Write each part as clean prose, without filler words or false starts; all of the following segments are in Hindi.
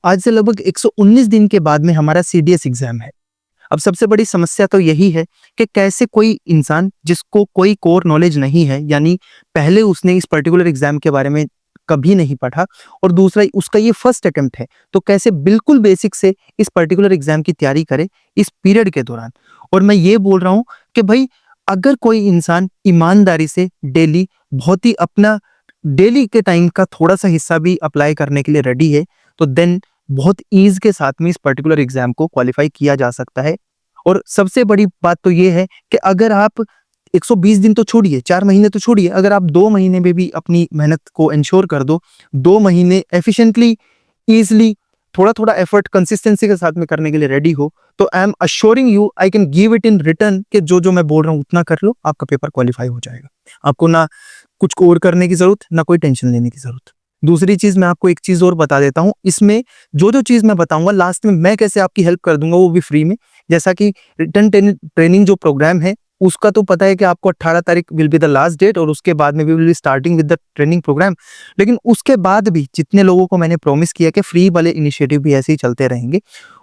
आज से लगभग 119 दिन के बाद में हमारा सीडीएस एग्जाम है। अब सबसे बड़ी समस्या तो यही है कि कैसे कोई इंसान जिसको कोई कोर नॉलेज नहीं है, यानी पहले उसने इस पर्टिकुलर एग्जाम के बारे में कभी नहीं पढ़ा और दूसरा उसका ये फर्स्ट अटेम्प्ट है, तो कैसे बिल्कुल बेसिक से इस पर्टिकुलर एग्जाम की तैयारी करे इस पीरियड के दौरान। और मैं ये बोल रहा हूँ कि भाई अगर कोई इंसान ईमानदारी से डेली बहुत ही अपना डेली के टाइम का थोड़ा सा हिस्सा भी अप्लाई करने के लिए रेडी है, तो देन बहुत ईज के साथ में इस पर्टिकुलर एग्जाम को क्वालिफाई किया जा सकता है। और सबसे बड़ी बात तो ये है कि अगर आप 120 दिन तो छोड़िए, 4 महीने तो छोड़िए, अगर आप 2 महीने में भी अपनी मेहनत को इंश्योर कर दो, 2 महीने एफिशिएंटली, ईजिली, थोड़ा-थोड़ा एफर्ट कंसिस्टेंसी के साथ में करने के लिए रेडी हो, तो I am assuring you, I can give it in return कि जो-जो मैं बोल रहा हूँ उतना कर लो, आपका पेपर क्वालिफाई हो जाएगा। आपको ना कुछ और करने की जरूरत, ना कोई टेंशन लेने की जरूरत। दूसरी चीज मैं आपको एक चीज और बता देता हूँ, इसमें जो चीज मैं बताऊंगा लास्ट में मैं कैसे आपकी हेल्प कर दूंगा वो भी फ्री में। जैसा कि रिटर्न ट्रेनिंग जो प्रोग्राम है उसका तो पता है कि आपको 18 तारीख will be the last date और उसके बाद में we will be starting with the training programme. लेकिन उसके बाद भी जितने लोगों को मैंने प्रॉमिस किया कि फ्री वाले इनिशिएटिव भी ऐसे ही चलते रहेंगे,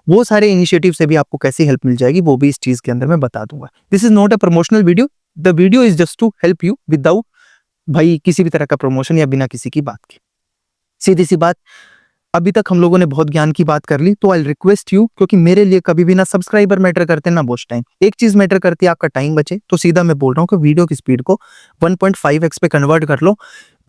वो सारे इनिशिएटिव से भी आपको कैसे हेल्प मिल जाएगी वो भी इस चीज के अंदर मैं बता दूंगा। This is not a promotional video, the video is just to help you without भाई किसी भी तरह का प्रमोशन या बिना किसी की बात के। सीधी सी बात, अभी तक हम लोगों ने बहुत ज्ञान की बात कर ली, तो आई रिक्वेस्ट यू, क्योंकि मेरे लिए कभी भी ना सब्सक्राइबर मैटर करते ना वॉच टाइम, एक चीज मैटर करती है आपका टाइम बचे। तो सीधा मैं बोल रहा हूँ कि वीडियो की स्पीड को 1.5x पे कन्वर्ट कर लो,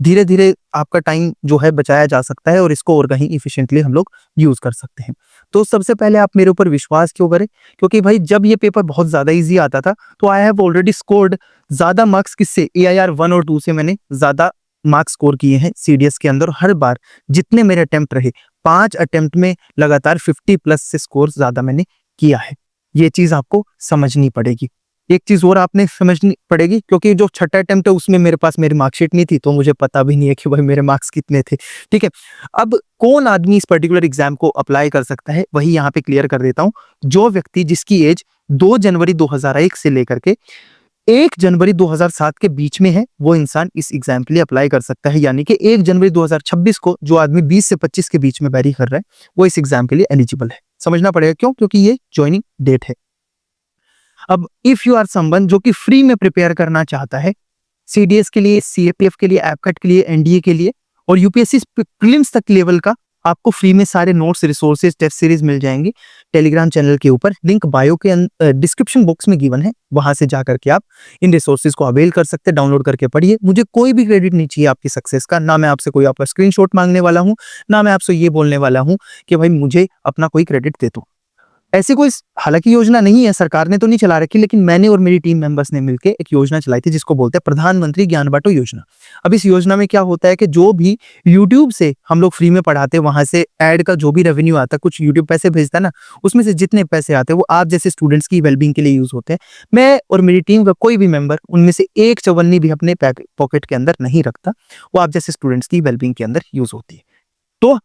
धीरे धीरे आपका टाइम जो है बचाया जा सकता है और इसको और कहीं इफिशिएंटली हम लोग यूज कर सकते हैं। तो सबसे पहले आप मेरे ऊपर विश्वास क्यों करें, क्योंकि भाई जब ये पेपर बहुत ज्यादा इजी आता था तो आई हैव ऑलरेडी स्कोर्ड ज्यादा मार्क्स किससे, AIR 1 और 2 से मैंने ज्यादा मार्क्स स्कोर किए हैं सीडीएस के अंदर। हर बार जितने मेरे अटेम्प्ट रहे 5 अटेम्प्ट में लगातार 50+ से स्कोर ज्यादा मैंने किया है। ये चीज आपको समझनी पड़ेगी। एक चीज और आपने समझनी पड़ेगी, क्योंकि जो छठा अटेम्प्ट है उसमें मेरे पास मेरी मार्कशीट नहीं थी, तो मुझे पता भी नहीं है कि भाई मेरे मार्क्स कितने थे। ठीक है, अब कौन आदमी इस पर्टिकुलर एग्जाम को अप्लाई कर सकता है वही यहाँ पे क्लियर कर देता हूँ। जो व्यक्ति जिसकी एज 2 जनवरी 2001 से लेकर के 1 जनवरी 2007 के बीच में है, वो इंसान इस एग्जाम के लिए अप्लाई कर सकता है। यानी कि 1 जनवरी 2026 को जो आदमी 20 से 25 के बीच में बैरी कर रहा है वो इस एग्जाम के लिए एलिजिबल है। समझना पड़ेगा क्यों, क्योंकि ये ज्वाइनिंग डेट है। अब इफ यू आर समवन जो कि फ्री में प्रिपेयर करना चाहता है सीडीएस के लिए, सीएपीएफ के लिए, एपकट के लिए, एनडीए के लिए और यूपीएससी प्रीलिम्स तक लेवल का, आपको फ्री में सारे नोट्स, रिसोर्सेज, टेस्ट सीरीज मिल जाएंगे टेलीग्राम चैनल के ऊपर। लिंक बायो के डिस्क्रिप्शन बॉक्स में गिवन है, वहां से जाकर के आप इन रिसोर्सेज को अवेल कर सकते हैं, डाउनलोड करके पढ़िए। मुझे कोई भी क्रेडिट नहीं चाहिए आपकी सक्सेस का, ना मैं आपसे कोई आपका स्क्रीनशॉट मांगने वाला हूँ, ना मैं आपसे ये बोलने वाला हूँ कि भाई मुझे अपना कोई क्रेडिट दे दो। ऐसी कोई हालांकि योजना नहीं है, सरकार ने तो नहीं चला रखी, लेकिन मैंने और मेरी टीम मेंबर्स ने मिलकर एक योजना चलाई थी जिसको बोलते हैं प्रधानमंत्री ज्ञान बांटो योजना। अब इस योजना में क्या होता है कि जो भी यूट्यूब से हम लोग फ्री में पढ़ाते हैं, वहां से ऐड का जो भी रेवेन्यू आता है, कुछ यूट्यूब पैसे भेजता है ना, उसमें से जितने पैसे आते हैं वो आप जैसे स्टूडेंट्स की वेलबींग के लिए यूज होते हैं। मैं और मेरी टीम का कोई भी मेंबर उनमें से एक चवन्नी भी अपने पॉकेट के अंदर नहीं रखता, वो आप जैसे स्टूडेंट्स की वेलबींग के अंदर यूज होती है। तो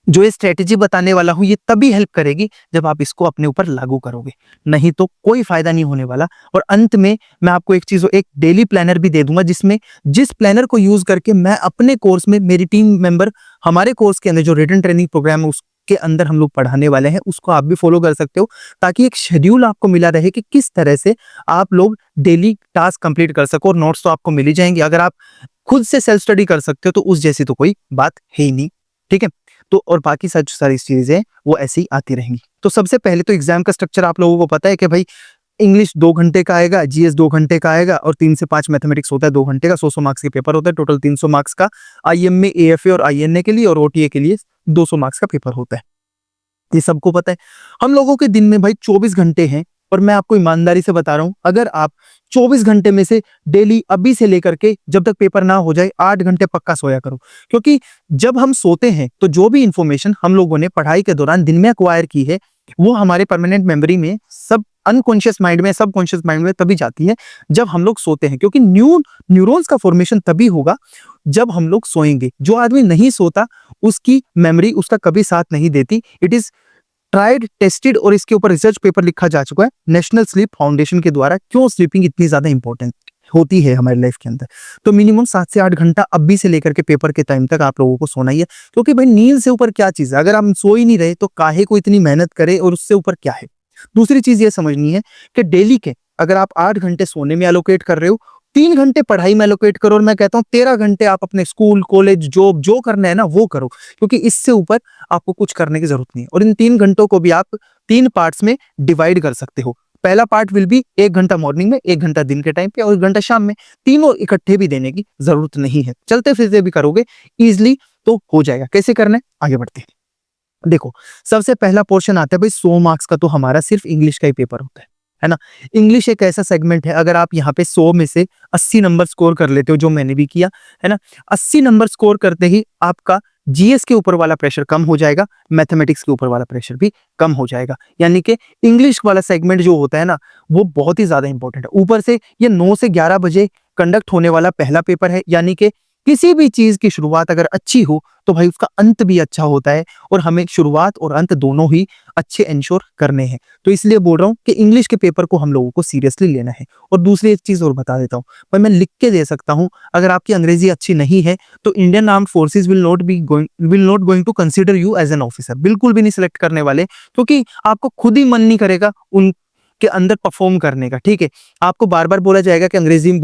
जो ये स्ट्रेटेजी बताने वाला हूं ये तभी हेल्प करेगी जब आप इसको अपने ऊपर लागू करोगे, नहीं तो कोई फायदा नहीं होने वाला। और अंत में मैं आपको एक डेली प्लानर भी दे दूंगा, जिसमें जिस प्लानर को यूज करके मैं अपने कोर्स में, मेरी टीम मेंबर हमारे कोर्स के अंदर जो रिटन ट्रेनिंग प्रोग्राम है उसके अंदर हम लोग पढ़ाने वाले हैं, उसको आप भी फॉलो कर सकते हो, ताकि एक शेड्यूल आपको मिला रहे कि किस तरह से आप लोग डेली टास्क कंप्लीट कर सको। और नोट्स तो आपको मिल ही जाएंगे, अगर आप खुद से सेल्फ स्टडी कर सकते हो तो उस जैसी तो कोई बात है ही नहीं। ठीक है, तो और बाकी सारी चीजें वो ऐसी ही आती रहेंगी। तो सबसे पहले तो एग्जाम का स्ट्रक्चर आप लोगों को पता है कि भाई इंग्लिश 2 घंटे का आएगा, जीएस 2 घंटे का आएगा और 3 से 5 मैथमेटिक्स होता है 2 घंटे का। 100 मार्क्स के पेपर होता है, टोटल 300 मार्क्स का। आईएम में एएफए और आईएनए के लिए और ओटीए के लिए 200 मार्क्स का पेपर होता है, ये सबको पता है। हम लोगों के दिन में भाई 24 घंटे हैं, और मैं आपको ईमानदारी से बता रहा हूं, अगर आप 24 घंटे में से डेली अभी से लेकर के जब तक पेपर ना हो जाए 8 घंटे पक्का सोया करो। क्योंकि जब हम सोते हैं तो जो भी इंफॉर्मेशन हम लोगों ने पढ़ाई के दौरान दिन में एक्वायर की है वो हमारे परमानेंट मेमोरी में, सब अनकॉन्शियस माइंड में, सबकॉन्शियस माइंड में तभी जाती है जब हम लोग सोते हैं। क्योंकि न्यूरॉन्स का फॉर्मेशन तभी होगा जब हम लोग सोएंगे। जो आदमी नहीं सोता उसकी मेमोरी उसका कभी साथ नहीं देती। इट इज ट्राइड, टेस्टेड और इसके ऊपर रिसर्च पेपर लिखा जा चुका है नेशनल स्लीप फाउंडेशन के द्वारा, क्यों स्लीपिंग इतनी ज्यादा इंपॉर्टेंट। होती है हमारी लाइफ के अंदर, तो मिनिमम 7 से 8 घंटा अभी से लेकर के पेपर के टाइम तक आप लोगों को सोना ही है, क्योंकि भाई नींद से ऊपर क्या चीज़ है? अगर हम सो ही नहीं रहे तो काहे को इतनी मेहनत करें और उससे ऊपर क्या है? दूसरी चीज़ ये समझनी है कि डेली के अगर आप 8 घंटे सोने में एलोकेट कर रहे हो, 3 घंटे पढ़ाई में एलोकेट करो और मैं कहता हूँ 13 घंटे आप अपने स्कूल, कॉलेज, जॉब जो करना है ना वो करो, क्योंकि इससे ऊपर आपको कुछ करने की ज़रूरत नहीं है। और इन 3 घंटों को भी आप 3 पार्ट्स में डिवाइड कर सकते हो। पहला पार्ट विल बी 1 घंटा मॉर्निंग में, 1 घंटा दिन के टाइम पे और 1 घंटा शाम में। तीनों इकट्ठे भी देने की ज़रूरत नहीं है। चलते-फिरते भी करोगे ईज़िली तो हो जाएगा। कैसे करना है? आगे बढ़ते हैं। देखो, सबसे पहला पोर्शन आता है भाई 100 मार्क्स का, तो हमारा सिर्फ इंग्लिश का ही पेपर होता है ना? इंग्लिश एक ऐसा सेगमेंट है, अगर आप यहाँ पे 100 में से 80 नंबर स्कोर कर लेते हो, जो मैंने भी किया, है ना? 80 नंबर स्कोर करते ही आपका जीएस के ऊपर वाला प्रेशर कम हो जाएगा, मैथमेटिक्स के ऊपर वाला प्रेशर भी कम हो जाएगा। यानी कि इंग्लिश वाला सेगमेंट जो होता है ना, वो बहुत ही ज़्यादा इंपॉर्टेंट है। ऊपर से ये 9 से 11 बजे कंडक्ट होने वाला पहला पेपर है, यानी कि किसी भी चीज़ की शुरुआत अगर अच्छी हो, तो भाई उसका अंत भी अच्छा होता है और हमें शुरुआत और अंत दोनों ही अच्छे एंश्योर करने हैं। तो इसलिए बोल रहा हूँ कि इंग्लिश के पेपर को हम लोगों को सीरियसली लेना है। और दूसरी एक चीज़ और बता देता हूँ, भाई मैं लिख के दे सकता हूँ, अगर आपकी अंग्रेज़ी अच्छी नहीं है, तो Indian armed forces will not going to consider you as an officer. बिल्कुल भी नहीं सिलेक्ट करने वाले, क्योंकि आपको खुद ही मन नहीं करेगा उन के अंदर परफॉर्म करने का, ठीक है? आपको बार-बार बोला जाएगा कि अंग्रेज़ी में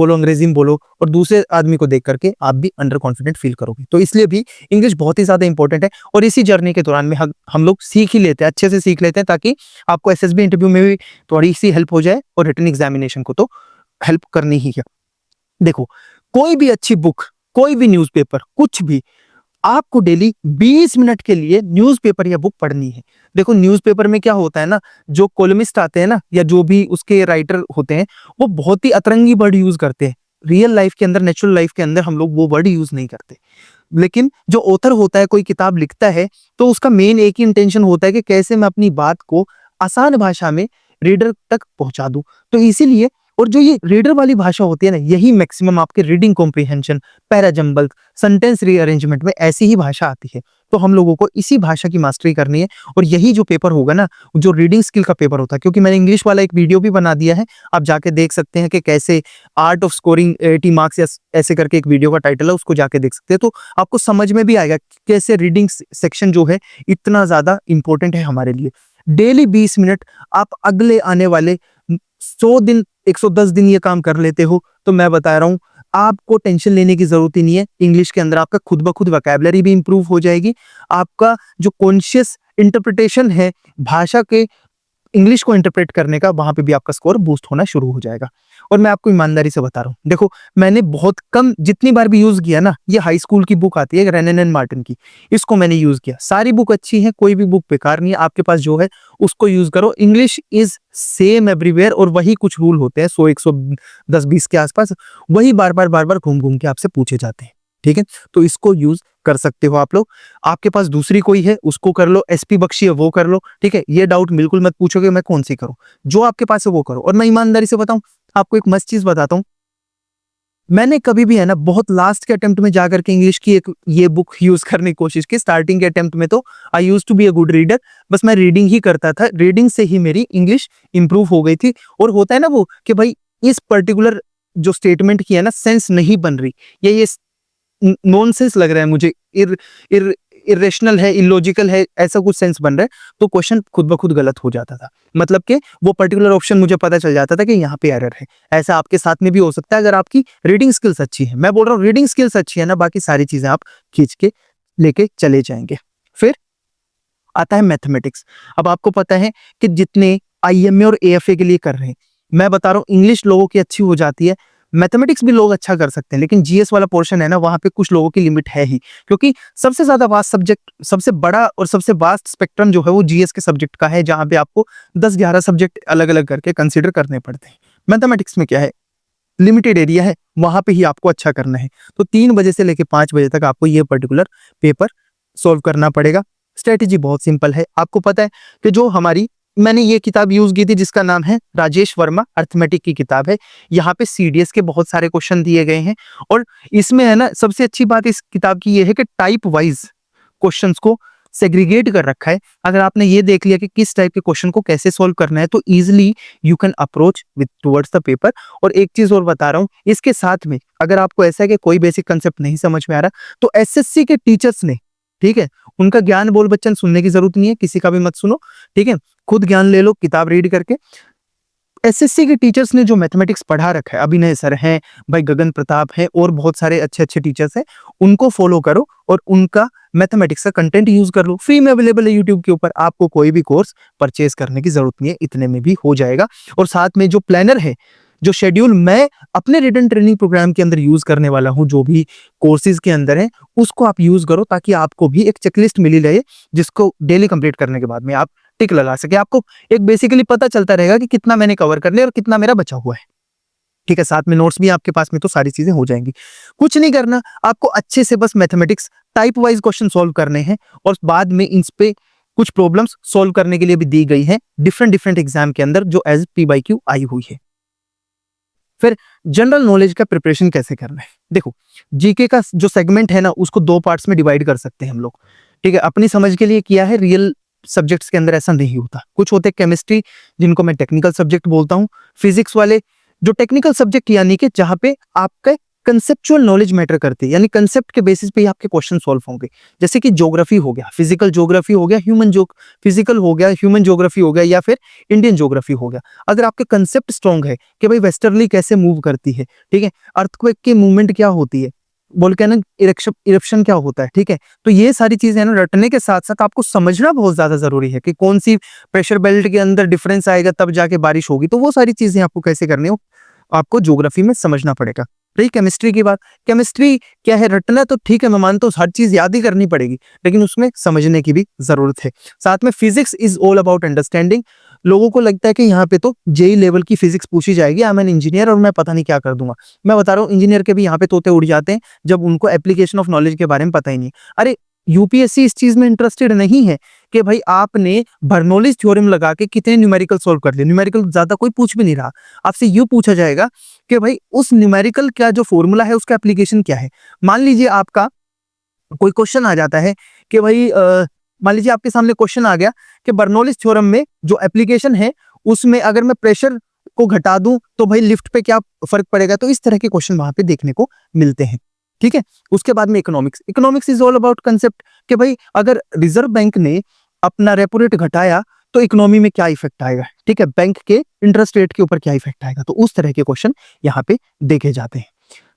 बोलो और दूसरे आदमी को देख करके आप भी अंडर कॉन्फिडेंट फील करोगे। तो इसलिए भी इंग्लिश बहुत ही ज़्यादा इंपॉर्टेंट है और इसी जर्नी के दौरान में हम लोग सीख ही लेते हैं, अच्छे से सीख लेते हैं, ताकि आपको एसएसबी इंटरव्यू में भी थोड़ी-सी हेल्प हो जाए और रिटन एग्ज़ामिनेशन को तो हेल्प करनी ही है। देखो, कोई भी अच्छी बुक, कोई भी न्यूज़पेपर, कुछ भी आपको डेली 20 मिनट के लिए न्यूज़पेपर या बुक पढ़नी है। देखो, न्यूज़पेपर में क्या होता है ना, जो कॉलमिस्ट आते हैं ना या जो भी उसके राइटर होते हैं, वो बहुत ही अतरंगी वर्ड यूज़ करते हैं। रियल लाइफ के अंदर, नेचुरल लाइफ के अंदर हम लोग वो वर्ड यूज़ नहीं करते। लेकिन जो ऑथर होता है, कोई किताब लिखता है, तो उसका मेन एक ही इंटेंशन होता है कि कैसे मैं अपनी बात को आसान भाषा में रीडर तक पहुँचा दूँ। तो इसीलिए, और जो ये रीडर वाली भाषा होती है ना, यही मैक्सिमम आपके reading comprehension, para jumble, sentence rearrangement में ऐसी ही भाषा आती है। तो हम लोगों को इसी भाषा की मास्टरी करनी है और यही जो पेपर होगा ना, जो रीडिंग स्किल का पेपर होता है, क्योंकि मैंने इंग्लिश वाला एक वीडियो भी बना दिया है, आप जाके देख सकते हैं कि कैसे आर्ट ऑफ स्कोरिंग 80 मार्क्स या ऐसे करके एक वीडियो का टाइटल है, उसको जाके देख सकते हैं। तो आपको समझ में भी आएगा कि कैसे रीडिंग सेक्शन जो है इतना ज़्यादा इंपॉर्टेंट है हमारे लिए। डेली 20 मिनट आप अगले आने वाले 100 दिन, 110 दिन ये काम कर लेते हो, तो मैं बता रहा हूँ आपको टेंशन लेने की ज़रूरत ही नहीं है। इंग्लिश के अंदर आपका खुद ब खुद वोकैब्युलरी भी इंप्रूव हो जाएगी। आपका जो कॉन्शियस इंटरप्रिटेशन है भाषा के, इंग्लिश को इंटरप्रेट करने का, वहाँ पे भी आपका स्कोर बूस्ट होना शुरू हो जाएगा। और मैं आपको ईमानदारी से बता रहा हूँ, देखो मैंने बहुत कम, जितनी बार भी यूज़ किया ना, ये हाई स्कूल की बुक आती है रेनन एंड मार्टिन की, इसको मैंने यूज़ किया। सारी बुक अच्छी हैं, कोई भी बुक बेकार नहीं है, आपके पास जो है उसको यूज़ करो। इंग्लिश इज़ सेम एवरीवेयर और वही कुछ रूल होते हैं 100, 110, 20 के आसपास, वही बार-बार घूम-घूम के आपसे पूछे जाते हैं, ठीक है? तो इसको यूज़ कर सकते हो आप लोग। आपके पास दूसरी कोई है उसको कर लो, एसपी बख्शी है वो कर लो, ठीक है? ये डाउट बिल्कुल मत पूछोगे मैं कौन सी करूँ, जो आपके पास है वो करो। और मैं ईमानदारी से बताऊँ, आपको एक मस्त चीज़ बताता हूँ, मैंने कभी भी है ना बहुत लास्ट के अटेम्प्ट में जाकर के इंग्लिश की एक ये बुक यूज़ करने की कोशिश की। स्टार्टिंग के अटेम्प्ट में तो I used to be a good reader, बस मैं रीडिंग ही करता था, रीडिंग से ही मेरी इंग्लिश इंप्रूव हो गई थी। और होता है ना वो कि भाई इस पर्टिकुलर जो स्टेटमेंट की है ना सेंस नहीं बन रही, या ये नॉनसेंस लग रहा है मुझे, इर इर इर्रेशनल है, इलॉजिकल है, ऐसा कुछ सेंस बन रहा है, तो क्वेश्चन खुद ब खुद गलत हो जाता था। मतलब कि वो पर्टिकुलर ऑप्शन मुझे पता चल जाता था कि यहाँ पे एरर है। ऐसा आपके साथ में भी हो सकता है अगर आपकी रीडिंग स्किल्स अच्छी है। मैं बोल रहा हूँ रीडिंग स्किल्स अच्छी है ना, बाकी सारी चीजें आप खींच के लेके चले जाएंगे। फिर आता है मैथमेटिक्स। अब आपको पता है कि जितने आईएमए और एएफए के लिए कर रहे हैं, मैं बता रहा हूँ इंग्लिश लोगों की अच्छी हो जाती है, मैथमेटिक्स भी लोग अच्छा कर सकते हैं, लेकिन जीएस वाला पोर्शन है ना, वहाँ पे कुछ लोगों की लिमिट है ही, क्योंकि सबसे ज़्यादा वास्ट सब्जेक्ट, सबसे बड़ा और सबसे वास्ट स्पेक्ट्रम जो है वो जीएस के सब्जेक्ट का है, जहाँ पे आपको 10-11 सब्जेक्ट अलग-अलग करके कंसीडर करने पड़ते हैं। मैथमेटिक्स में क्या है, लिमिटेड एरिया है, वहाँ पे ही आपको अच्छा करना है। तो 3 बजे से लेके 5 बजे तक आपको ये पर्टिकुलर पेपर सॉल्व करना पड़ेगा। स्ट्रेटेजी बहुत सिंपल है। आपको पता है कि जो हमारी, मैंने ये किताब यूज़ की थी जिसका नाम है राजेश वर्मा, अर्थमेटिक की किताब है। यहाँ पे सीडीएस के बहुत सारे क्वेश्चन दिए गए हैं और इसमें है ना सबसे अच्छी बात इस किताब की ये है कि टाइप वाइज क्वेश्चंस को सेग्रीगेट कर रखा है। अगर आपने ये देख लिया कि किस टाइप के क्वेश्चन को कैसे सॉल्व करना है, तो easily you can approach with towards the paper. और एक चीज और बता रहा हूँ, इसके साथ में अगर आपको ऐसा है कि कोई बेसिक कंसेप्ट नहीं समझ में आ रहा, तो एसएससी के टीचर्स ने, ठीक है, उनका ज्ञान बोल बच्चन सुनने की जरूरत नहीं है, किसी का भी मत सुनो, ठीक है, खुद ज्ञान ले लो किताब रीड करके। एसएससी के टीचर्स ने जो मैथमेटिक्स पढ़ा रखा है, अभिनय सर हैं, भाई गगन प्रताप है, और बहुत सारे अच्छे अच्छे टीचर्स हैं, उनको फॉलो करो और उनका मैथमेटिक्स का कंटेंट यूज कर लो। फ्री में अवेलेबल है यूट्यूब के ऊपर, आपको कोई भी कोर्स परचेज करने की जरूरत नहीं है, इतने में भी हो जाएगा। और साथ में जो प्लानर है, जो शेड्यूल मैं अपने रिटन ट्रेनिंग प्रोग्राम के अंदर यूज करने वाला हूं, जो भी कोर्सेज के अंदर है, उसको आप यूज करो, ताकि आपको भी एक चेकलिस्ट मिली रहे, जिसको डेली कंप्लीट करने के बाद में आप टिक लगा सके। आपको एक बेसिकली पता चलता रहेगा कि कितना मैंने कवर कर लिया और कितना मेरा बचा हुआ है, ठीक है। साथ में नोट्स भी आपके पास में, तो सारी चीजें हो जाएंगी। कुछ नहीं करना, आपको अच्छे से बस mathematics type wise question solve करने हैं, और बाद में इन पे कुछ प्रॉब्लम्स सॉल्व करने के लिए भी दी गई है डिफरेंट डिफरेंट एग्जाम के अंदर, जो एज PYQ आई हुई है। फिर जनरल नॉलेज का प्रिपरेशन कैसे करना है, देखो जीके का जो सेगमेंट है ना, उसको 2 पार्ट्स में डिवाइड कर सकते हैं हम लोग, ठीक है। अपनी समझ के लिए किया है, रियल सब्जेक्ट्स के अंदर ऐसा नहीं होता। कुछ होते हैं केमिस्ट्री, जिनको मैं टेक्निकल सब्जेक्ट बोलता हूँ, फिजिक्स वाले जो टेक्निकल सब्जेक्ट, यानी कि जहां पे आपका कंसेप्चुअल नॉलेज मैटर करती है, यानी कंसेप्ट के बेसिस पे ही आपके क्वेश्चन सॉल्व होंगे। जैसे कि ज्योग्राफी हो गया, फिजिकल ज्योग्राफी हो गया, फिजिकल हो गया, ह्यूमन ज्योग्राफी हो गया, या फिर इंडियन ज्योग्राफी हो गया। अगर आपके कंसेप्ट स्ट्रॉन्ग है कि भाई वेस्टर्ली कैसे मूव करती है, ठीक है, अर्थक्वेक की मूवमेंट क्या होती है, वोल्केनिक इरप्शन क्या होता है, ठीक है, तो ये सारी चीजें ना रटने के साथ साथ आपको समझना बहुत ज्यादा जरूरी है कि कौन सी प्रेशर बेल्ट के अंदर डिफरेंस आएगा, तब जाके बारिश होगी। तो वो सारी चीजें आपको कैसे करनी हो, आपको ज्योग्राफी में समझना पड़ेगा। रही केमिस्ट्री की बात, केमिस्ट्री क्या है, रटना तो ठीक है, मैं मानता हूँ हर चीज याद ही करनी पड़ेगी, लेकिन उसमें समझने की भी जरूरत है। साथ में physics is all about understanding. लोगों को लगता है कि यहाँ पे तो जेई लेवल की फिजिक्स पूछी जाएगी, आई एम एन इंजीनियर और मैं पता नहीं क्या कर दूंगा। मैं बता रहा हूँ, इंजीनियर के भी यहाँ पे तोते उड़ जाते हैं, जब उनको एप्लीकेशन ऑफ नॉलेज के बारे में पता ही नहीं। अरे यूपीएससी इस चीज में इंटरेस्टेड नहीं है कि भाई आपने बर्नौलीज थ्योरम लगा के कितने न्यूमेरिकल सॉल्व कर लिए। न्यूमेरिकल ज्यादा कोई पूछ भी नहीं रहा, आपसे यूं पूछा जाएगा कि भाई उस न्यूमेरिकल का जो फॉर्मूला है, उसका एप्लीकेशन क्या है। मान लीजिए आपका कोई क्वेश्चन आ जाता है कि भाई मान लीजिए आपके सामने क्वेश्चन आ गया कि बर्नौलीज थ्योरम में जो एप्लीकेशन है, उसमें अगर मैं प्रेशर को घटा दूं तो भाई लिफ्ट पे क्या फर्क पड़ेगा। तो इस तरह के क्वेश्चन वहां पे देखने को मिलते हैं, ठीक है। उसके बाद में economics is all about concept कि भाई अगर रिजर्व बैंक ने अपना रेपो रेट घटाया तो इकोनॉमी में क्या इफेक्ट आएगा, ठीक है, बैंक के इंटरेस्ट रेट के ऊपर क्या इफेक्ट आएगा। तो उस तरह के क्वेश्चन यहाँ पे देखे जाते हैं।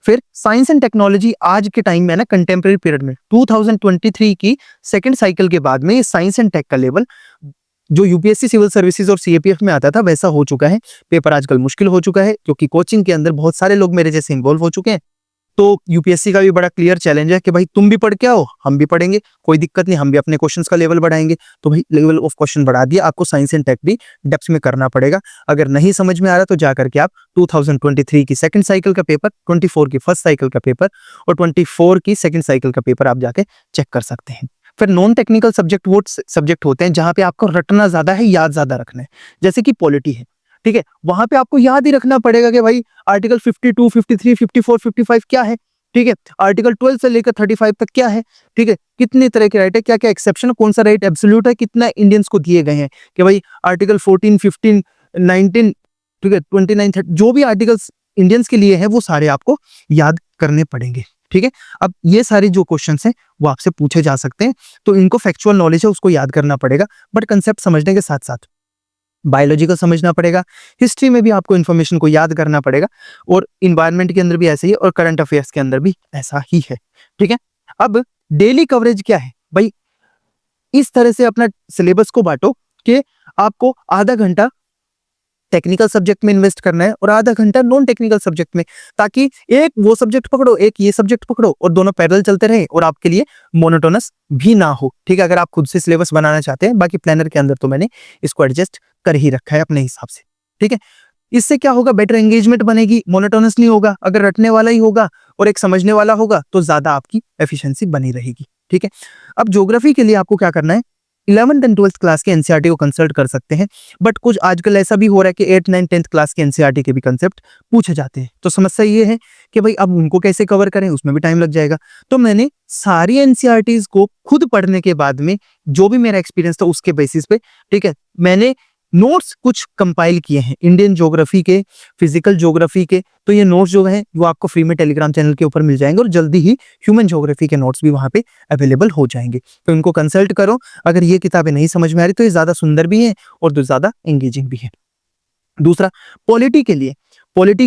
फिर साइंस एंड टेक्नोलॉजी आज के टाइम में ना, कंटेम्प्रेरी पीरियड में 2023 की सेकंड साइकिल के बाद में साइंस एंड टेक का लेवल जो यूपीएससी सिविल सर्विसेज और सीएपीएफ में आता था, वैसा हो चुका है। पेपर आजकल मुश्किल हो चुका है, क्योंकि कोचिंग के अंदर बहुत सारे लोग मेरे जैसे इन्वॉल्व हो चुके हैं। तो यूपीएससी का भी बड़ा क्लियर चैलेंज है कि भाई तुम भी पढ़ के आओ, हम भी पढ़ेंगे, कोई दिक्कत नहीं, हम भी अपने क्वेश्चंस का लेवल बढ़ाएंगे। तो भाई लेवल ऑफ क्वेश्चन बढ़ा दिया, आपको साइंस एंड टेक भी डेप्थ में करना पड़ेगा। अगर नहीं समझ में आ रहा तो जाकर के आप 2023 की सेकंड साइकिल का पेपर, 24 की फर्स्ट साइकिल का पेपर और 24 की सेकंड साइकिल का पेपर आप जाके चेक कर सकते हैं। फिर नॉन टेक्निकल सब्जेक्ट वो सब्जेक्ट होते हैं जहां पे आपको रटना ज्यादा है, याद ज्यादा रखना है। जैसे कि पॉलिटी है, ठीक है, वहां पे आपको याद ही रखना पड़ेगा कि भाई आर्टिकल 52, 53, 54, 55 क्या है, ठीक है, आर्टिकल 12 से लेकर 35 तक क्या है, ठीक है, कितने तरह के राइट है, क्या क्या एक्सेप्शन, कौन सा राइट एब्सोल्यूट है, कितना इंडियंस को दिए गए हैं, कि भाई आर्टिकल 14, 15, 19, ठीक है, 29, 30, जो भी आर्टिकल्स इंडियंस के लिए है, वो सारे आपको याद करने पड़ेंगे, ठीक है। अब ये सारे जो क्वेश्चंस हैं वो आपसे पूछे जा सकते हैं, तो इनको फैक्चुअल नॉलेज है उसको याद करना पड़ेगा, बट कंसेप्ट समझने के साथ साथ बायोलॉजी को समझना पड़ेगा, हिस्ट्री में भी आपको इन्फॉर्मेशन को याद करना पड़ेगा, और इन्वायरमेंट के अंदर भी ऐसे ही है, और करंट अफेयर्स के अंदर भी ऐसा ही है, ठीक है। अब डेली कवरेज क्या है भाई, इस तरह से अपना सिलेबस को बांटो कि आपको आधा घंटा टेक्निकल सब्जेक्ट में इन्वेस्ट करना है और आधा घंटा नॉन टेक्निकल सब्जेक्ट में, ताकि एक वो सब्जेक्ट पकड़ो, एक ये सब्जेक्ट पकड़ो, और दोनों पैरेलल चलते रहे और आपके लिए मोनोटोनस भी ना हो, ठीक है। अगर आप खुद से सिलेबस बनाना चाहते हैं, बाकी प्लानर के अंदर तो मैंने इसको एडजस्ट कर ही रखा है अपने हिसाब से, ठीक है। इससे क्या होगा, बेटर एंगेजमेंट बनेगी, मोनोटोनस नहीं होगा। अगर रटने वाला ही होगा और एक समझने वाला होगा तो ज्यादा आपकी एफिशिएंसी बनी रहेगी, ठीक है। अब ज्योग्राफी के लिए आपको क्या करना है, 11th एंड 12th क्लास के एनसीईआरटी को कंसल्ट कर सकते हैं। बट कुछ आजकल ऐसा भी हो रहा है कि 8th 9th 10th क्लास के एनसीईआरटी के भी कंसेप्ट पूछे जाते हैं। तो समस्या ये है कि भाई अब उनको कैसे कवर करें, उसमें भी टाइम लग जाएगा। तो मैंने सारी एनसीईआरटीज को खुद पढ़ने के बाद में जो भी मेरा एक्सपीरियंस था उसके बेसिस पे, ठीक है, मैंने नोट्स कुछ कंपाइल किए हैं इंडियन ज्योग्राफी के, फिजिकल ज्योग्राफी के। तो ये नोट्स जो है वो आपको फ्री में टेलीग्राम चैनल के ऊपर मिल जाएंगे और जल्दी ही ह्यूमन ज्योग्राफी के नोट्स भी वहां पे अवेलेबल हो जाएंगे। तो इनको कंसल्ट करो। अगर ये किताबें नहीं समझ में आ रही तो ये ज्यादा सुंदर भी है और तो ज्यादा एंगेजिंग भी है। दूसरा, पॉलिटी के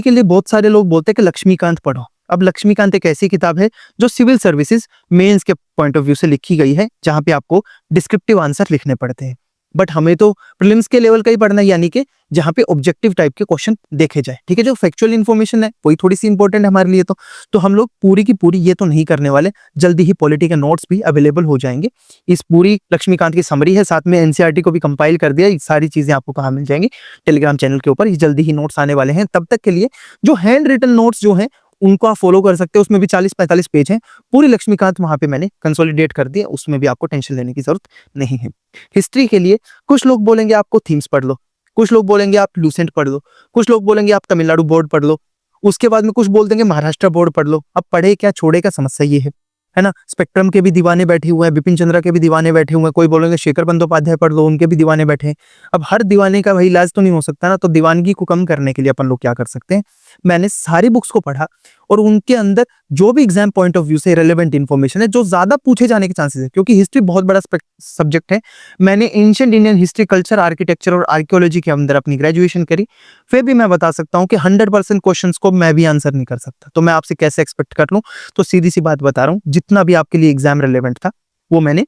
लिए बहुत सारे लोग बोलते हैं कि लक्ष्मीकांत पढ़ो। अब लक्ष्मीकांत एक ऐसी किताब है जो सिविल सर्विसेज मेंस के पॉइंट ऑफ व्यू से लिखी गई है, जहां पे आपको डिस्क्रिप्टिव आंसर लिखने पड़ते हैं। बट हमें तो प्रीलिम्स के लेवल का ही पढ़ना है, यानी कि जहां पे ऑब्जेक्टिव टाइप के क्वेश्चन देखे जाए, ठीक है। जो फैक्चुअल इन्फॉर्मेशन है वही थोड़ी सी इंपॉर्टेंट है हमारे लिए। तो हम लोग पूरी की पूरी ये तो नहीं करने वाले। जल्दी ही पॉलिटी के नोट्स भी अवेलेबल हो जाएंगे। इस पूरी लक्ष्मीकांत की समरी है, साथ में एनसीईआरटी को भी कंपाइल कर दिया। ये सारी चीजें आपको कहाँ मिल जाएंगी, टेलीग्राम चैनल के ऊपर। ये जल्दी ही नोट्स आने वाले हैं। तब तक के लिए जो हैंड रिटन नोट्स जो हैं उनको आप फॉलो कर सकते हो। उसमें भी 40-45 पेज हैं। पूरी लक्ष्मीकांत वहां पे मैंने कंसोलिडेट कर दिया, उसमें भी आपको टेंशन लेने की जरूरत नहीं है। हिस्ट्री के लिए कुछ लोग बोलेंगे आपको थीम्स पढ़ लो, कुछ लोग बोलेंगे आप लूसेंट पढ़ लो, कुछ लोग बोलेंगे आप तमिलनाडु बोर्ड पढ़ लो, उसके बाद में कुछ बोल देंगे महाराष्ट्र बोर्ड पढ़ लो। अब पढ़े क्या छोड़े का समस्या ये है ना। स्पेक्ट्रम के भी दीवाने बैठे हुए हैं, बिपिन चंद्रा के भी दीवाने बैठे हुए हैं। कोई बोलेंगे शेखर बंदोपाध्याय पढ़ लो, उनके भी दीवाने बैठे हैं। अब हर दीवाने का भाई इलाज तो नहीं हो सकता ना। तो दीवानगी को कम करने के लिए अपन लोग क्या कर सकते हैं, मैंने सारी बुक्स को पढ़ा और उनके अंदर जो भी एग्जाम पॉइंट ऑफ व्यू से रेलेवेंट इंफॉर्मेशन है, जो ज्यादा पूछे जाने के चांसेस है, क्योंकि हिस्ट्री बहुत बड़ा सब्जेक्ट है। मैंने ancient Indian history, culture, architecture और आर्कियोलॉजी के अंदर अपनी ग्रेजुएशन करी। फिर भी मैं बता सकता हूँ कि 100% क्वेश्चंस को मैं भी आंसर नहीं कर सकता। तो मैं आपसे कैसे एक्सपेक्ट कर लूं। तो सीधी सी बात बता रहा हूँ, जितना भी आपके लिए एग्जाम रेलेवेंट था वो मैंने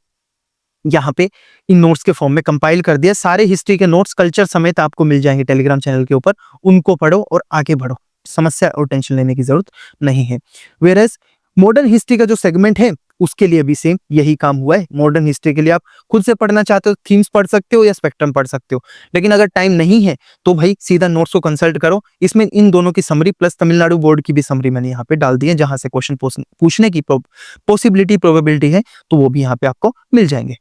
यहाँ पे इन नोट्स के फॉर्म में कंपाइल कर दिया। सारे हिस्ट्री के नोट्स कल्चर समेत आपको मिल जाएंगे टेलीग्राम चैनल के ऊपर। उनको पढ़ो और आगे बढ़ो। समस्या और टेंशन लेने की जरूरत नहीं है। वेयरएज मॉडर्न हिस्ट्री का जो सेगमेंट है उसके लिए भी सेम यही काम हुआ है। मॉडर्न हिस्ट्री के लिए आप खुद से पढ़ना चाहते हो, थीम्स पढ़ सकते हो या स्पेक्ट्रम पढ़ सकते हो। लेकिन अगर टाइम नहीं है तो भाई सीधा नोट्स को कंसल्ट करो। इसमें इन दोनों की समरी प्लस तमिलनाडु बोर्ड की भी समरी मैंने यहाँ पे डाल दी है, जहां से क्वेश्चन पूछने की पॉसिबिलिटी, प्रोबेबिलिटी है, तो वो भी यहाँ पे आपको मिल जाएंगे।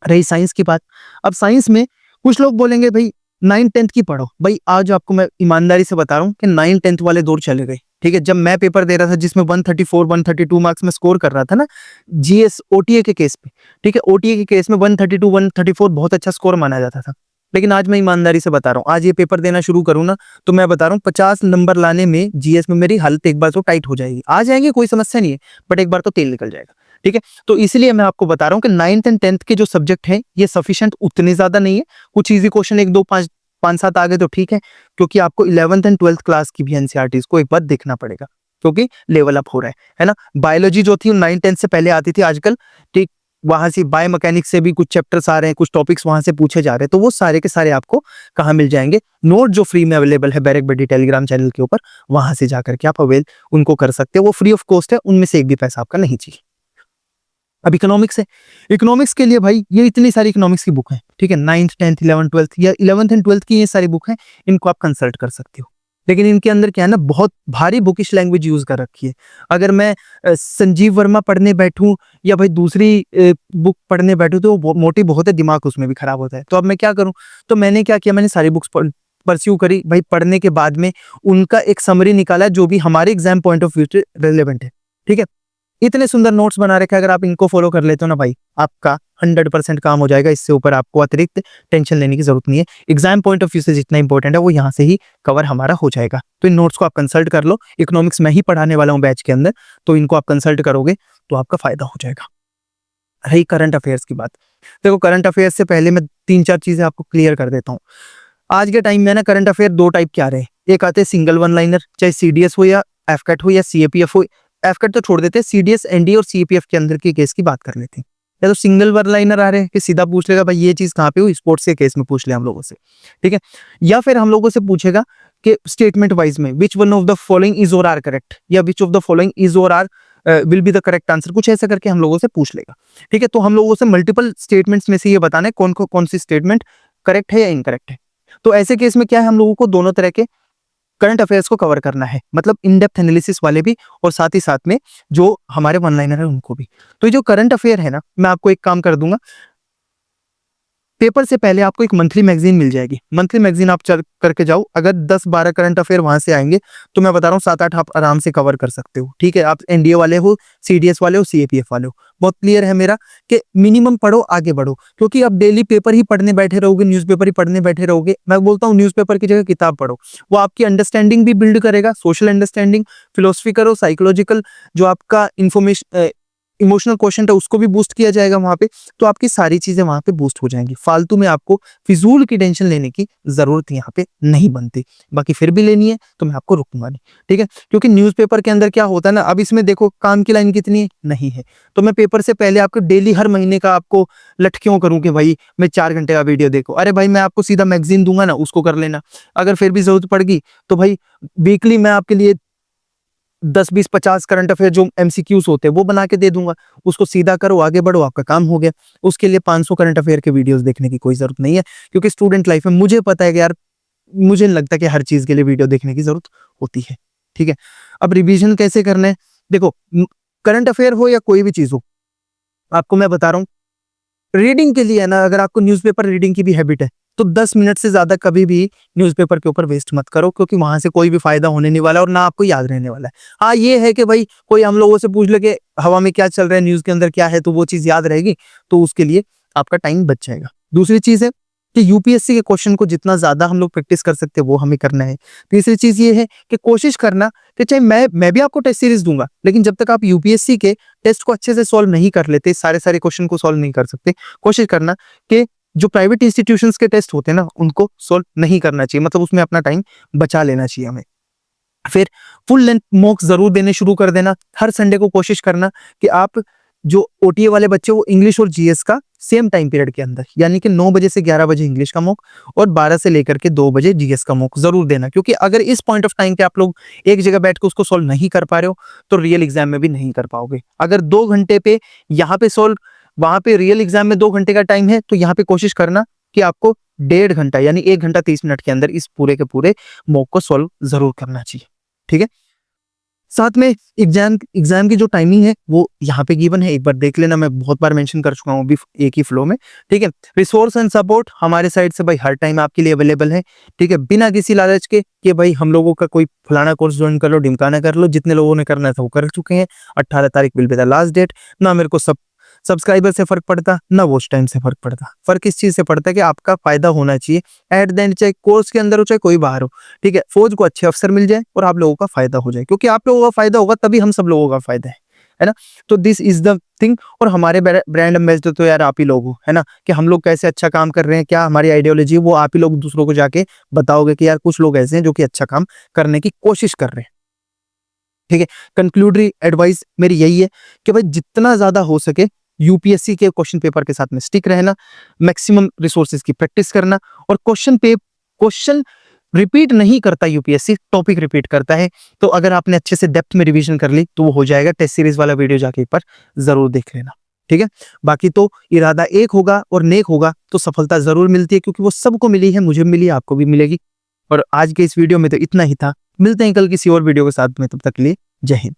रही साइंस की बात, अब साइंस में कुछ लोग बोलेंगे भाई 9th-10th की पढ़ो। भाई आज आपको मैं ईमानदारी से बता रहा हूँ कि 9th-10th वाले दौर चले गए, ठीक है। जब मैं पेपर दे रहा था जिसमें 134 132 मार्क्स में स्कोर कर रहा था ना, जीएस ओटीए के केस पे, ठीक है, ओटीए के केस में 132 134 बहुत अच्छा स्कोर माना जाता था। लेकिन आज मैं ईमानदारी से बता रहा हूँ, आज ये पेपर देना शुरू करूँ ना, तो मैं बता रहा हूँ 50 नंबर लाने में जीएस में मेरी हालत एक बार तो टाइट हो जाएगी। आ जाएंगे कोई समस्या नहीं है, बट एक बार तो तेल निकल जाएगा, ठीक है। तो इसलिए मैं आपको बता रहा हूँ कि 9th एंड 10th के जो सब्जेक्ट हैं ये सफिशिएंट उतने ज्यादा नहीं है। कुछ इजी क्वेश्चन 1 2 5 5 7 आ गए तो ठीक है, क्योंकि आपको 11th एंड 12th क्लास की भी एनसीईआरटीज को एक बार देखना पड़ेगा, क्योंकि लेवल अप हो रहा है ना। बायोलॉजी जो थी 9th-10th से पहले आती थी, आजकल ठीक वहां से बायोमैकेनिक्स से भी कुछ चैप्टर्स आ रहे हैं, कुछ टॉपिक्स वहां से पूछे जा रहे हैं। तो वो सारे के सारे आपको कहाँ मिल जाएंगे, नोट जो फ्री में अवेलेबल है बैरक बडी टेलीग्राम चैनल के ऊपर, वहां से जाकर के आप अवेल उनको कर सकते हो। वो फ्री ऑफ कॉस्ट है, उनमें से एक भी पैसा आपका नहीं चाहिए। अब इकोनॉमिक्स है। इकोनॉमिक्स के लिए भाई ये इतनी सारी इकोनॉमिक्स की बुक है, ठीक है। 9th 10th 11th 12th या 11th एंड 12th की ये सारी बुक है, इनको आप कंसल्ट कर सकते हो। लेकिन इनके अंदर क्या है ना, बहुत भारी बुकिश लैंग्वेज यूज कर रखी है। अगर मैं संजीव वर्मा पढ़ने बैठूं या भाई दूसरी बुक पढ़ने बैठूं तो वो मोटी बहुत है, दिमाग उसमें भी खराब होता है। तो अब मैं क्या करूं, तो मैंने क्या किया, मैंने सारी बुक्स परस्यू करी भाई। पढ़ने के बाद में उनका एक समरी निकाला जो भी हमारे एग्जाम पॉइंट ऑफ व्यू से रिलेवेंट है, ठीक है। इतने सुंदर नोट्स बना रखे, अगर आप इनको फॉलो कर लेते हो ना भाई, आपका 100% काम हो जाएगा। इससे ऊपर आपको अतिरिक्त टेंशन लेने की जरूरत नहीं है। एग्जाम पॉइंट ऑफ व्यू से जितना इंपॉर्टेंट है वो यहाँ से ही कवर हमारा हो जाएगा। तो इन नोट्स को आप कंसल्ट कर लो। इकोनॉमिक्स में ही पढ़ाने वाला हूँ बैच के अंदर, तो इनको आप कंसल्ट करोगे तो आपका फायदा हो जाएगा। रही करंट अफेयर्स की बात, देखो करंट अफेयर्स से पहले मैं 3-4 चीजें आपको क्लियर कर देता हूँ। आज के टाइम में ना करंट अफेयर 2 टाइप के आ रहे हैं। एक आते हैं सिंगल वन लाइनर, चाहे सीडीएस हो या एफकैट हो या सीएपीएफ हो। एफकैट तो छोड़ देते हैं, सीडीएस एनडीए और सीएपीएफ के अंदर के केस की बात कर लेते हैं। या तो सिंगल वन लाइनर आ रहे हैं कि सीधा पूछ लेगा भाई ये चीज कहाँ पे हुई, स्पोर्ट्स के केस में पूछ ले हम लोगों से, ठीक है। या फिर हम लोगों से पूछेगा कि स्टेटमेंट वाइज में which one of the following is or are correct, या which of the following is or are will be the correct answer, कुछ ऐसा करके हम लोगों से पूछ लेगा, ठीक है। तो हम लोगों से मल्टीपल स्टेटमेंट्स में से ये बताना है कौन सी स्टेटमेंट करेक्ट है या इनकरेक्ट है। तो ऐसे केस में क्या है, हम लोगों को दोनों तरह के करंट अफेयर्स को कवर करना है, मतलब इन डेप्थ एनालिसिस वाले भी और साथ ही साथ में जो हमारे वन लाइनर है उनको भी। तो ये जो करंट अफेयर है ना, मैं आपको एक काम कर दूंगा, पेपर से पहले आपको एक मंथली मैगजीन मिल जाएगी। मंथली मैगजीन आप चल करके जाओ, अगर 10-12 करंट अफेयर वहां से आएंगे तो मैं बता रहा हूँ 7-8 आप आराम से कवर कर सकते हो। ठीक है, आप एनडीए वाले हो, सीडीएस वाले हो, सीएपीएफ वाले हो, बहुत क्लियर है मेरा कि मिनिमम पढ़ो, आगे बढ़ो। क्योंकि अब डेली पेपर ही पढ़ने बैठे रहोगे, न्यूज़पेपर ही पढ़ने बैठे रहोगे, मैं बोलता हूँ न्यूज़पेपर की जगह किताब पढ़ो। वो आपकी अंडरस्टैंडिंग भी बिल्ड करेगा, सोशल अंडरस्टैंडिंग, फिलोसफिकल और साइकोलॉजिकल जो आपका इन्फॉर्मेशन इमोशनल क्वेश्चन है उसको भी बूस्ट किया जाएगा वहां पे। तो आपकी सारी चीजें वहां पे बूस्ट हो जाएंगी। फालतू में आपको फिजूल की टेंशन लेने की जरूरत यहाँ पे नहीं बनती। बाकी फिर भी लेनी है तो मैं आपको रुकूंगा नहीं, ठीक है। क्योंकि न्यूज़पेपर के अंदर क्या होता है ना, अब इसमें देखो काम की लाइन कितनी है नहीं है, तो मैं पेपर से पहले आपको डेली हर महीने का आपको लट क्यों करूं कि भाई मैं 4 घंटे का वीडियो देखो। अरे भाई मैं आपको सीधा मैगजीन दूंगा ना, उसको कर लेना। अगर फिर भी जरूरत पड़ गई तो भाई वीकली मैं आपके लिए 10-20-50 करंट अफेयर जो एमसीक्यूज होते हैं वो बना के दे दूंगा, उसको सीधा करो, आगे बढ़ो, आपका काम हो गया। उसके लिए 500 करंट अफेयर के वीडियोस देखने की कोई जरूरत नहीं है। क्योंकि स्टूडेंट लाइफ में मुझे पता है कि यार मुझे नहीं लगता कि हर चीज के लिए वीडियो देखने की जरूरत होती है, ठीक है। अब रिवीजन कैसे करना है, देखो करंट अफेयर हो या कोई भी चीज हो, आपको मैं बता रहा हूँ रीडिंग के लिए है ना, अगर आपको न्यूज़पेपर रीडिंग की भी हैबिट है तो 10 मिनट से ज्यादा कभी भी न्यूज़पेपर के ऊपर वेस्ट मत करो, क्योंकि वहां से कोई भी फायदा होने नहीं वाला और ना आपको याद रहने वाला है। हाँ ये है कि भाई कोई हम लोगों से पूछ ले कि हवा में क्या चल रहा है, न्यूज के अंदर क्या है, तो वो चीज याद रहेगी, तो उसके लिए आपका टाइम बच जाएगा। दूसरी चीज है कि यूपीएससी के क्वेश्चन को जितना ज्यादा हम लोग प्रैक्टिस कर सकते हैं वो हमें करना है। तीसरी चीज ये है कि कोशिश करना कि चाहे मैं भी आपको टेस्ट सीरीज दूंगा, लेकिन जब तक आप यूपीएससी के टेस्ट को अच्छे से सॉल्व नहीं कर लेते, सारे क्वेश्चन को सॉल्व नहीं कर सकते, कोशिश करना कि जो प्राइवेट इंस्टीट्यूशंस के टेस्ट होते हैं ना उनको सॉल्व नहीं करना चाहिए, मतलब उसमें अपना टाइम बचा लेना चाहिए हमें। फिर फुल लेंथ मॉक्स जरूर देने शुरू कर देना। हर संडे को कोशिश करना कि आप जो ओटीए वाले बच्चे वो इंग्लिश और जीएस का सेम टाइम पीरियड के अंदर, यानी कि 9 बजे से 11 बजे इंग्लिश का मॉक और 12 से लेकर के 2 बजे जीएस का मॉक जरूर देना। क्योंकि अगर इस पॉइंट ऑफ टाइम पे आप लोग एक जगह बैठ के उसको सॉल्व नहीं कर पा रहे हो तो रियल एग्जाम में भी नहीं कर पाओगे। अगर 2 घंटे पे यहाँ पे सॉल्व, वहां पे रियल एग्जाम में 2 घंटे का टाइम है, तो यहाँ पे कोशिश करना कि आपको 1.5 घंटा यानी 1 घंटा 30 मिनट के अंदर इस पूरे के पूरे मॉक को सॉल्व जरूर करना चाहिए, ठीक है। साथ में एग्जाम की जो टाइमिंग है वो यहाँ पे गिवन है, एक बार देख लेना, मैं बहुत बार मेंशन कर चुका हूँ अभी एक ही फ्लो में, ठीक है। रिसोर्स एंड सपोर्ट हमारे साइड से भाई हर टाइम आपके लिए अवेलेबल है, ठीक है। बिना किसी लालच के कि भाई हम लोगों का कोई फलाना कोर्स ज्वाइन कर लो, ढिमकाना कर लो, जितने लोगों ने करना था वो कर चुके हैं। 18 तारीख will be the last date. ना मेरे को सब्सक्राइबर से फर्क पड़ता, ना वॉच टाइम से फर्क पड़ता। फर्क इस चीज से पड़ता है कि आपका फायदा होना चाहिए एट द एंड, चाहे कोर्स के अंदर हो चाहे कोई बाहर हो, ठीक है। फौज को अच्छे अफसर मिल जाए और आप लोगों का फायदा हो जाए, क्योंकि आप लोगों का फायदा होगा तभी हम सब लोगों का फायदा है ना। तो दिस इज द थिंग। और हमारे ब्रांड एम्बेसडर तो यार आप ही लोग हो, है ना, कि हम लोग कैसे अच्छा काम कर रहे हैं, क्या हमारी आइडियोलॉजी है, वो आप ही लोग दूसरों को जाके बताओगे कि यार कुछ लोग ऐसे हैं जो कि अच्छा काम करने की कोशिश कर रहे हैं, ठीक है। कंक्लूडरी एडवाइस मेरी यही है कि भाई जितना ज्यादा हो सके यूपीएससी के क्वेश्चन पेपर के साथ में स्टिक रहना, मैक्सिमम रिसोर्सेज की प्रैक्टिस करना, और क्वेश्चन रिपीट नहीं करता यूपीएससी, टॉपिक रिपीट करता है। तो अगर आपने अच्छे से डेप्थ में रिवीजन कर ली तो वो हो जाएगा। टेस्ट सीरीज वाला वीडियो जाके एक बार जरूर देख लेना, ठीक है। बाकी तो इरादा एक होगा और नेक होगा तो सफलता जरूर मिलती है, क्योंकि वो सबको मिली है, मुझे मिली, आपको भी मिलेगी। और आज के इस वीडियो में तो इतना ही था। मिलते हैं कल किसी और वीडियो के साथ में, तब तक के लिए जय हिंद।